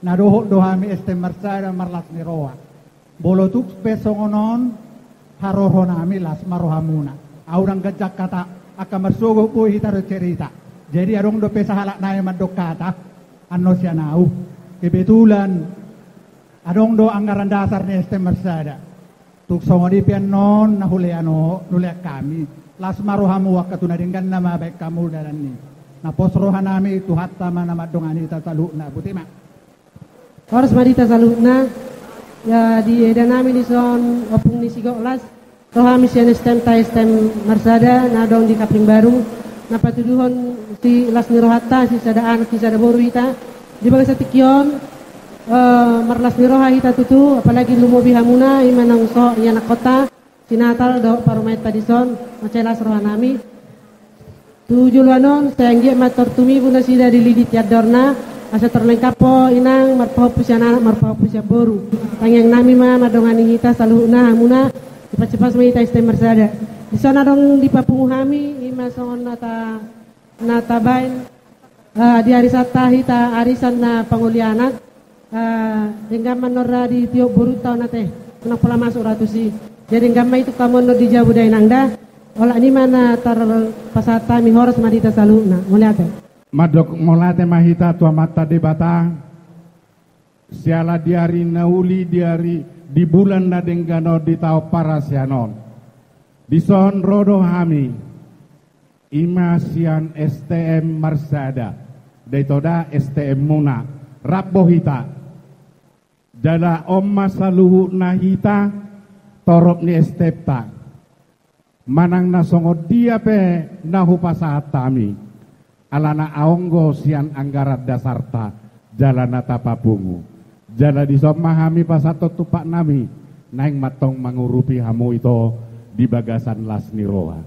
nadoho dohami este marsada marlas niroa. Bolotuk pesongonon haroho nami las marohamuna. Aurang gajak kata akamarsugo po hitaro cerita. Jadi arong do pesa halak na madok kata ano siya nau. Kebetulan adong do anggaran dasar ni este marsada. Tuk songodi pianon nahuleano nuliak kami. Las marohamu wakatuna dengan nama baik kamu dan ni. Na posrohan nami itu hatta mana madongani tataluna butima. Horas marita saluna ya di eda nami di son opung ni sigoklas rohami sian stem marsada na dong di kapling baru na patuduhon si las nirohata si sadaan si sada boru ita di bagai satikyon marlas niroha ita tutu apalagi lumobi hamuna imanang so yana kota sinatal do parumait padison macelas rohanami tujuluanon sayanggi mator tumi buna sida dilidit yadorna asa terlengkap po inang marpahopus yana marpahopus ya boru tangyang nami ma madongani hita saluhuna hamuna cepat-cepat semita istem marsada di sana dong di papunguhami ima son nata bain di arisata hita arisan na pangulianak hingga manora di tiok boru tau nate menang pola masuk ratusi jadi hingga itu kamu di jabu dai nangda olah ni mana tar pasata mi horas madita saluhuna mulai ate Madok molate mahita tua mata debata siala diari nauli diari di bulan na denggano di tau parasianon di son rodo hami imasian STM Marsada detoda STM Muna rabbo hita jala omma saluhu nahita torok ni estepta manang nasongo dia pe nahu pasatami alana aonggo sian anggarat dasarta jalana tapabungu jala disomahami pasato tupak nami naing matong mangurupi hamu itu di bagasan las niroa.